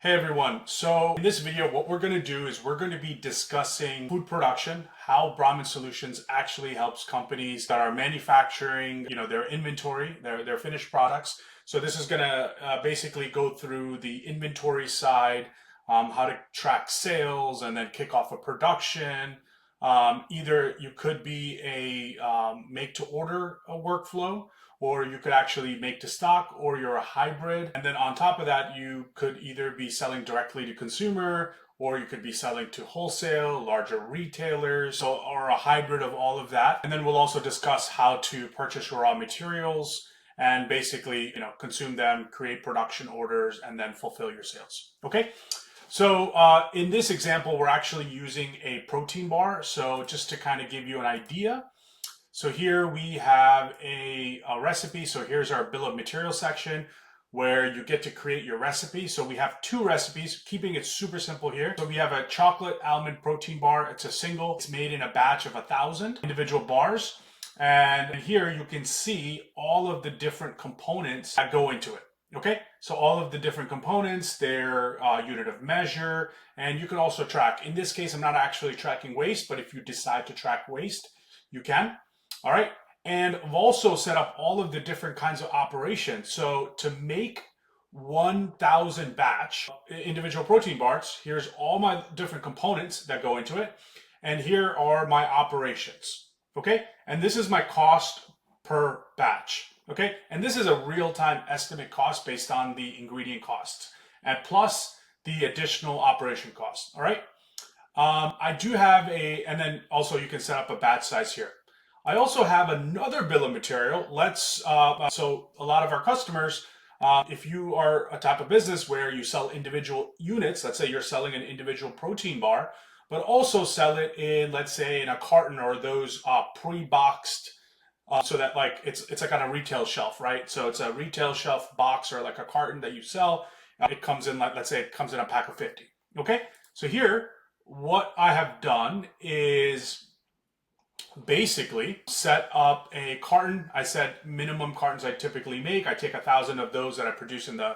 Hey everyone, so in this video what we're going to do is we're going to be discussing food production, how Brahmin Solutions actually helps companies that are manufacturing, their inventory, their finished products. So this is going to basically go through the inventory side, how to track sales and then kick off a production. Either you could be a make to order workflow, or you could actually make to stock, or you're a hybrid. And then on top of that, you could either be selling directly to consumer, or you could be selling to wholesale, larger retailers, so, or a hybrid of all of that. And then we'll also discuss how to purchase your raw materials and basically, consume them, create production orders, and then fulfill your sales. Okay. So in this example, we're actually using a protein bar. So just to kind of give you an idea, so here we have a recipe. So here's our bill of materials section where you get to create your recipe. So we have two recipes, keeping it super simple here. So we have a chocolate almond protein bar. It's a single. It's made in a batch of 1,000 individual bars. And here you can see all of the different components that go into it. Okay, so all of the different components, their unit of measure, and you can also track. In this case, I'm not actually tracking waste, but if you decide to track waste, you can. All right, and I've also set up all of the different kinds of operations. So to make 1,000 batch individual protein bars, here's all my different components that go into it, and here are my operations. Okay, and this is my cost per batch. Okay, and this is a real-time estimate cost based on the ingredient costs and plus the additional operation costs. All right, I do have and then also you can set up a batch size here. I also have another bill of material. So a lot of our customers, if you are a type of business where you sell individual units, let's say you're selling an individual protein bar, but also sell it in, let's say, in a carton or those pre-boxed, so that like it's like on a retail shelf, right? So it's a retail shelf box or like a carton that you sell. It comes in like, let's say it comes in a pack of 50. Okay, so here what I have done is basically set up a carton. I said minimum cartons I typically make. I take 1,000 of those that I produce in the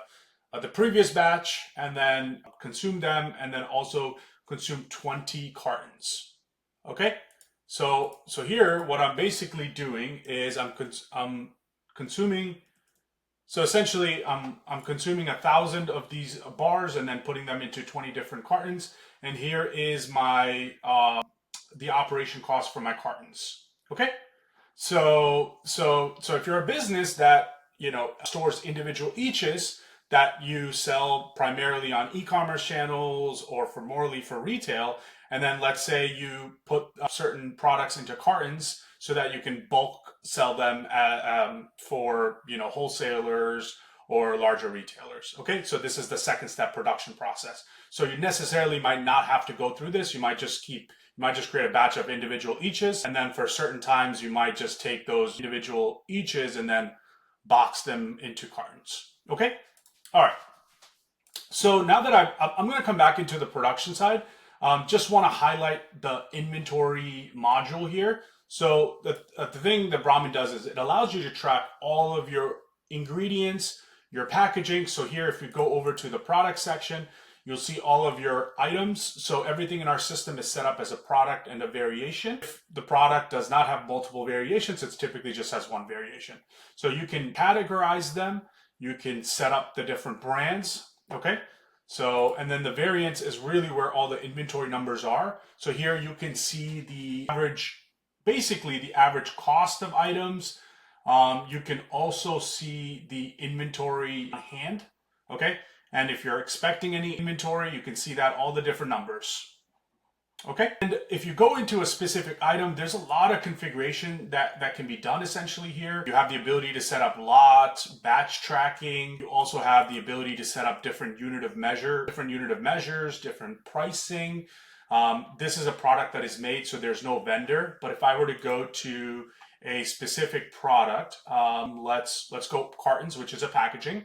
previous batch and then consume them, and then also consume 20 cartons. Okay, so here what I'm basically doing is I'm consuming. So essentially, I'm consuming 1,000 of these bars and then putting them into 20 different cartons. And here is my the operation cost for my cartons. Okay, so if you're a business that stores individual eaches that you sell primarily on e-commerce channels or for retail, and then let's say you put certain products into cartons so that you can bulk sell them for wholesalers or larger retailers. Okay, so this is the second step production process. So you necessarily might not have to go through this. You might just create a batch of individual eaches, and then for certain times you might just take those individual eaches and then box them into cartons. Okay, all right. So now that I'm going to come back into the production side. Just want to highlight the inventory module here. So the thing that Brahmin does is it allows you to track all of your ingredients, your packaging. So here, if you go over to the product section, you'll see all of your items. So everything in our system is set up as a product and a variation. If the product does not have multiple variations, it typically just has one variation. So you can categorize them. You can set up the different brands. Okay. So, and then the variance is really where all the inventory numbers are. So here you can see the average, basically the average cost of items. You can also see the inventory on hand. Okay. And if you're expecting any inventory, you can see that all the different numbers. Okay, and if you go into a specific item, there's a lot of configuration that can be done essentially here. You have the ability to set up lots, batch tracking. You also have the ability to set up different unit of measures, different pricing. This is a product that is made, so there's no vendor. But if I were to go to a specific product, let's go cartons, which is a packaging.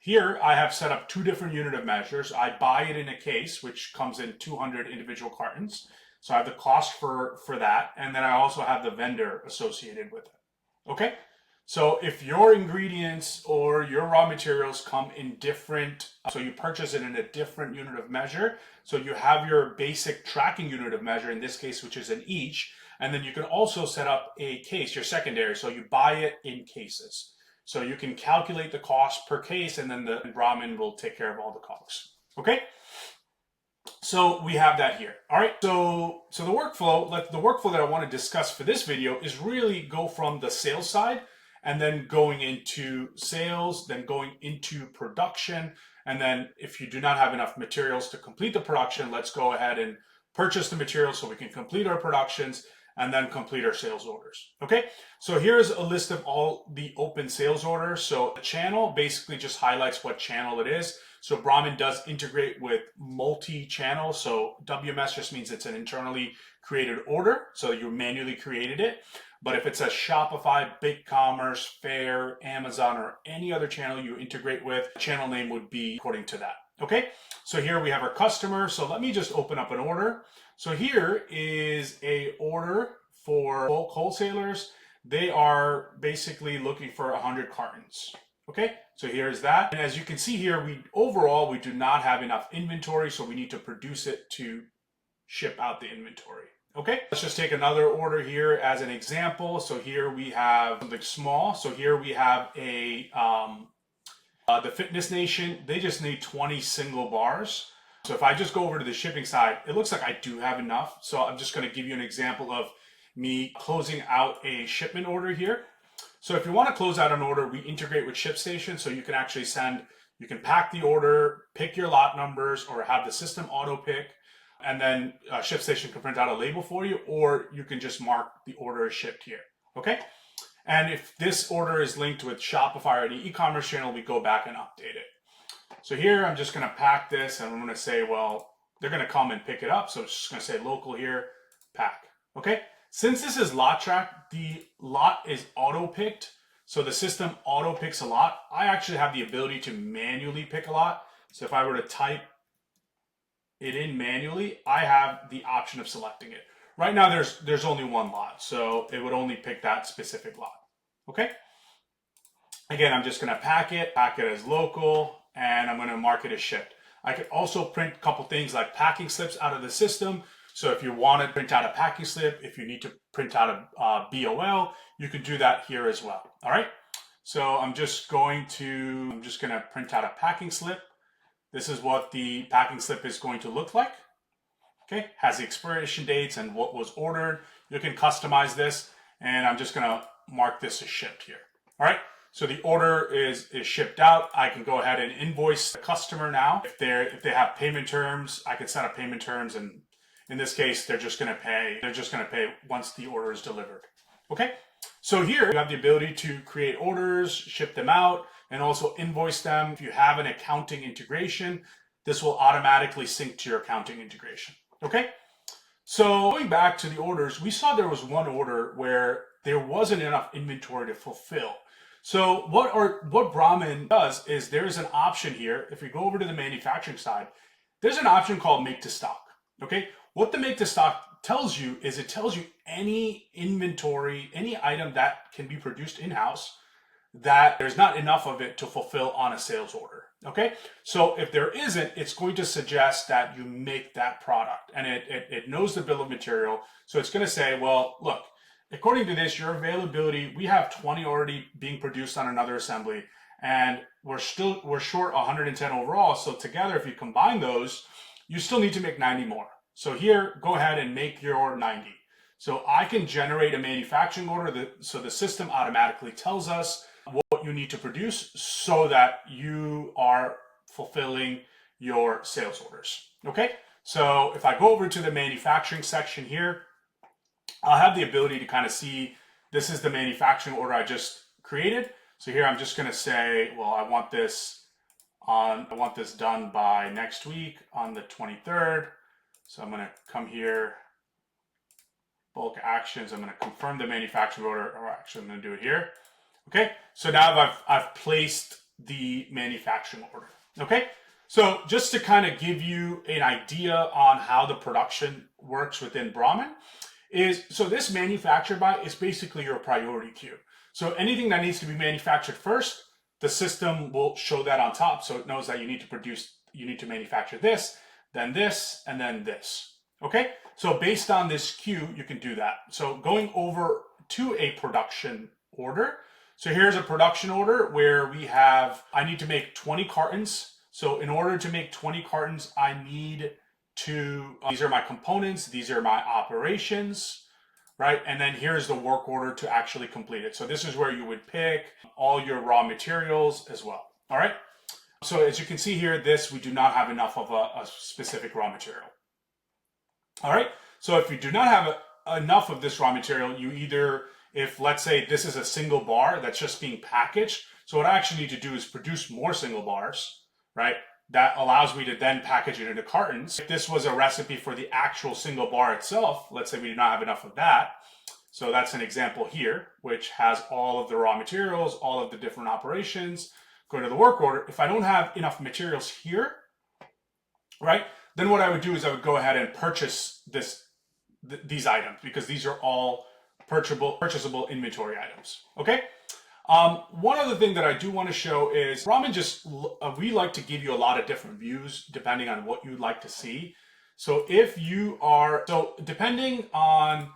Here, I have set up two different unit of measures. I buy it in a case, which comes in 200 individual cartons. So I have the cost for that. And then I also have the vendor associated with it. Okay, So if your ingredients or your raw materials come in different, so you purchase it in a different unit of measure, so you have your basic tracking unit of measure in this case, which is an each, and then you can also set up a case, your secondary, so you buy it in cases. So you can calculate the cost per case, and then the Brahmin will take care of all the costs. Okay? So we have that here. All right. So the workflow that I want to discuss for this video is really go from the sales side and then going into sales, then going into production. And then if you do not have enough materials to complete the production, let's go ahead and purchase the materials so we can complete our productions and then complete our sales orders. Okay. So here's a list of all the open sales orders. So the channel basically just highlights what channel it is. So Brahmin does integrate with multi-channel. So WMS just means it's an internally created order. So you manually created it. But if it's a Shopify, BigCommerce, Faire, Amazon, or any other channel you integrate with, the channel name would be according to that. Okay, so here we have our customer. So let me just open up an order. So here is a order for bulk wholesalers. They are basically looking for 100 cartons. Okay, so here's that. And as you can see here, overall we do not have enough inventory, so we need to produce it to ship out the inventory. Okay, let's just take another order here as an example. So here we have something small. So here we have the Fitness Nation. They just need 20 single bars. So if I just go over to the shipping side, it looks like I do have enough. So I'm just going to give you an example of me closing out a shipment order here. So if you want to close out an order, we integrate with ShipStation. So you can actually you can pack the order, pick your lot numbers, or have the system auto pick. And then ShipStation can print out a label for you, or you can just mark the order as shipped here. Okay. And if this order is linked with Shopify or any e-commerce channel, we go back and update it. So here I'm just going to pack this, and I'm going to say, well, they're going to come and pick it up. So it's just going to say local here, pack. Okay. Since this is lot track, the lot is auto picked. So the system auto picks a lot. I actually have the ability to manually pick a lot. So if I were to type it in manually, I have the option of selecting it. Right now there's only one lot, so it would only pick that specific lot. Okay. Again, I'm just going to pack it as local, and I'm going to mark it as shipped. I could also print a couple things like packing slips out of the system. So if you want to print out a packing slip, if you need to print out a BOL, you can do that here as well. All right. So I'm just going to print out a packing slip. This is what the packing slip is going to look like. Okay. Has the expiration dates and what was ordered. You can customize this, and I'm just going to mark this as shipped here. All right. So the order is shipped out. I can go ahead and invoice the customer now. If they have payment terms, I can set up payment terms, and in this case, they're just going to pay once the order is delivered. Okay. So here you have the ability to create orders, ship them out, and also invoice them. If you have an accounting integration, this will automatically sync to your accounting integration. Okay. So going back to the orders, we saw there was one order where there wasn't enough inventory to fulfill. So what Brahmin does is there's an option here. If we go over to the manufacturing side, there's an option called make to stock. Okay. What the make to stock tells you is it tells you any inventory, any item that can be produced in-house that there's not enough of it to fulfill on a sales order. Okay. So if there isn't, it's going to suggest that you make that product, and it knows the bill of material. So it's going to say, well, look, according to this, your availability, we have 20 already being produced on another assembly, and we're short 110 overall. So together, if you combine those, you still need to make 90 more. So here, go ahead and make your 90. So I can generate a manufacturing order so the system automatically tells us what you need to produce so that you are fulfilling your sales orders. Okay. So if I go over to the manufacturing section here, I'll have the ability to kind of see this is the manufacturing order I just created. So here I'm just going to say, well, I want this done by next week on the 23rd. So I'm going to come here, bulk actions. I'm going to confirm the manufacturing order, or actually I'm going to do it here. Okay. So now I've placed the manufacturing order. Okay. So just to kind of give you an idea on how the production works within Brahmin, so this manufactured by is basically your priority queue. So anything that needs to be manufactured first, the system will show that on top. So it knows that you need to manufacture this, and then this. Okay. So based on this queue, you can do that. So going over to a production order. So here's a production order where I need to make 20 cartons. So in order to make 20 cartons, I need these are my components, these are my operations, right? And then here's the work order to actually complete it. So this is where you would pick all your raw materials as well. All right. So as you can see here, we do not have enough of a specific raw material. All right. So if you do not have enough of this raw material, if let's say this is a single bar that's just being packaged, so what I actually need to do is produce more single bars, right? That allows me to then package it into cartons. If this was a recipe for the actual single bar itself, let's say we do not have enough of that. So that's an example here, which has all of the raw materials, all of the different operations. Go to the work order. If I don't have enough materials here, right, then what I would do is I would go ahead and purchase these items, because these are all purchasable inventory items. Okay. One other thing that I do want to show is Brahmin we like to give you a lot of different views depending on what you'd like to see. So depending on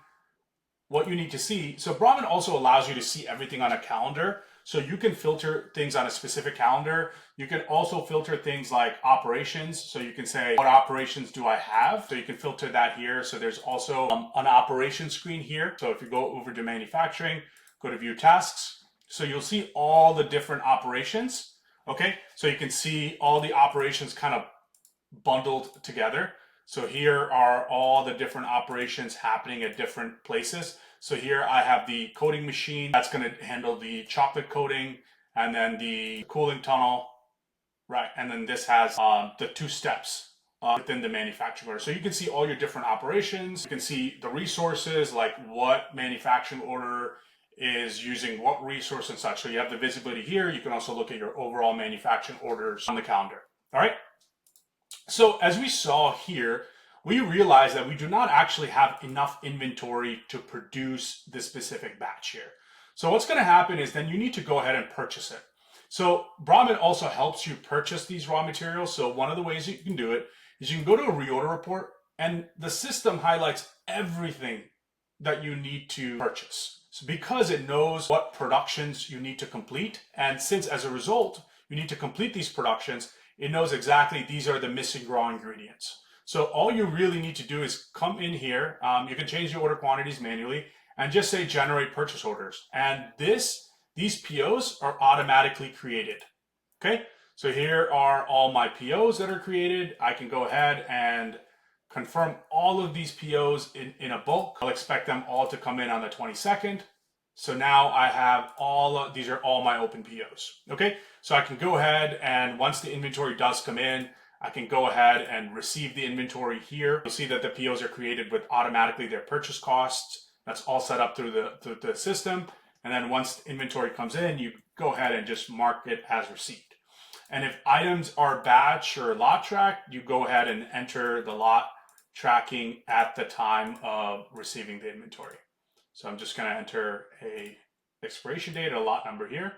what you need to see, so Brahmin also allows you to see everything on a calendar. So you can filter things on a specific calendar. You can also filter things like operations. So you can say, what operations do I have? So you can filter that here. So there's also an operation screen here. So if you go over to manufacturing, go to view tasks. So you'll see all the different operations. Okay. So you can see all the operations kind of bundled together. So here are all the different operations happening at different places. So here I have the coating machine that's going to handle the chocolate coating, and then the cooling tunnel, right? And then this has the 2 steps within the manufacturing order. So you can see all your different operations. You can see the resources, like what manufacturing order is using what resource and such. So you have the visibility here. You can also look at your overall manufacturing orders on the calendar. All right. So as we saw here, we realized that we do not actually have enough inventory to produce this specific batch here. So what's going to happen is then you need to go ahead and purchase it. So Brahmin also helps you purchase these raw materials. So one of the ways you can do it is you can go to a reorder report, and the system highlights everything that you need to purchase. So because it knows what productions you need to complete, and since as a result, you need to complete these productions, it knows exactly these are the missing raw ingredients. So all you really need to do is come in here. You can change the order quantities manually and just say generate purchase orders. And these POs are automatically created. Okay, so here are all my POs that are created. I can go ahead and confirm all of these POs in a bulk. I'll expect them all to come in on the 22nd. So now I have these are all my open POs. Okay, so I can go ahead, and once the inventory does come in, I can go ahead and receive the inventory here. You'll see that the POs are created with automatically their purchase costs. That's all set up through the system. And then once the inventory comes in, you go ahead and just mark it as received. And if items are batch or lot tracked, you go ahead and enter the lot tracking at the time of receiving the inventory. So I'm just going to enter a expiration date, a lot number here.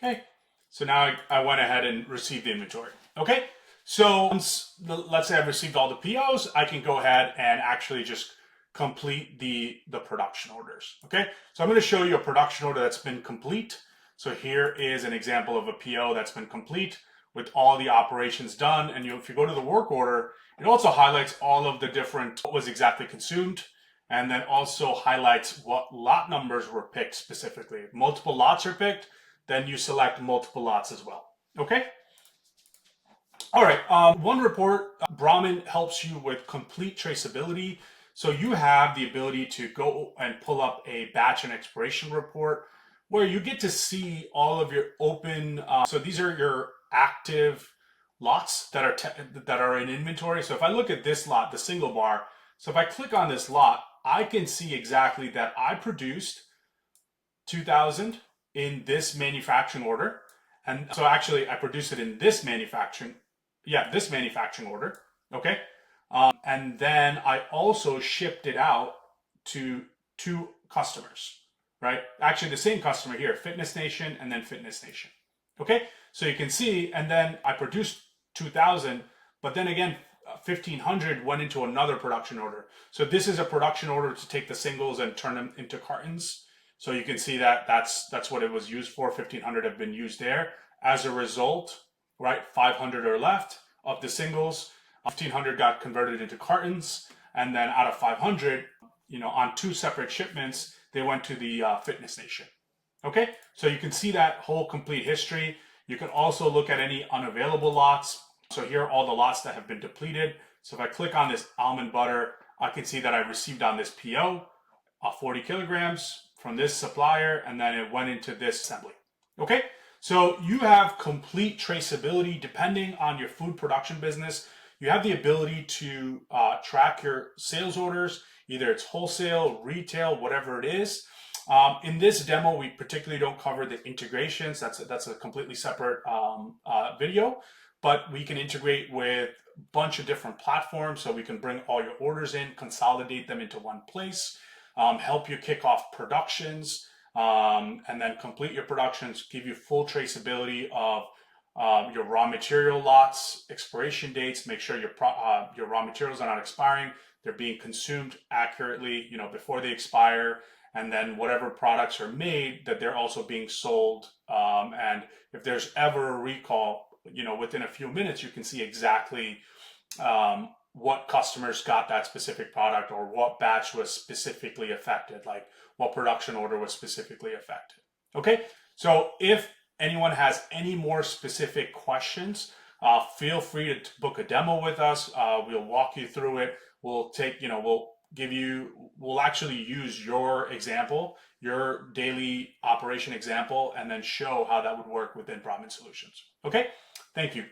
Okay, so now I went ahead and received the inventory. Okay, so let's say I've received all the POs, I can go ahead and actually just complete the production orders. Okay, so I'm going to show you a production order that's been complete. So here is an example of a PO that's been complete with all the operations done. And if you go to the work order, it also highlights all of the different what was exactly consumed, and then also highlights what lot numbers were picked specifically. If multiple lots are picked, then you select multiple lots as well. Okay. All right. One report, Brahmin helps you with complete traceability. So you have the ability to go and pull up a batch and expiration report where you get to see all of your open. So these are your active lots that are in inventory. So if I look at this lot, the single bar, so if I click on this lot, I can see exactly that I produced 2,000 in this manufacturing order. And so actually I produced it in this manufacturing order. Okay. And then I also shipped it out to two customers, right? Actually, the same customer here, Fitness Nation and then Fitness Nation. Okay, so you can see, and then I produced 2,000, but then again, 1,500 went into another production order. So this is a production order to take the singles and turn them into cartons. So you can see that that's what it was used for. 1,500 have been used there. As a result, right, 500 are left of the singles. 1,500 got converted into cartons, and then out of 500, on two separate shipments, they went to the Fitness Nation. Okay, so you can see that whole complete history. You can also look at any unavailable lots. So here are all the lots that have been depleted. So if I click on this almond butter, I can see that I received on this PO 40 kilograms from this supplier, and then it went into this assembly. Okay, so you have complete traceability depending on your food production business. You have the ability to track your sales orders, either it's wholesale, retail, whatever it is. In this demo, we particularly don't cover the integrations. That's a completely separate video, but we can integrate with a bunch of different platforms. So we can bring all your orders in, consolidate them into one place, help you kick off productions, and then complete your productions, give you full traceability of your raw material lots, expiration dates, make sure your raw materials are not expiring, they're being consumed accurately, before they expire, and then whatever products are made, that they're also being sold. And if there's ever a recall, within a few minutes, you can see exactly what customers got that specific product, or what batch was specifically affected, like what production order was specifically affected. Okay, so if anyone has any more specific questions, feel free to book a demo with us. We'll walk you through it. We'll we'll actually use your example, your daily operation example, and then show how that would work within Brahmin Solutions. Okay, thank you.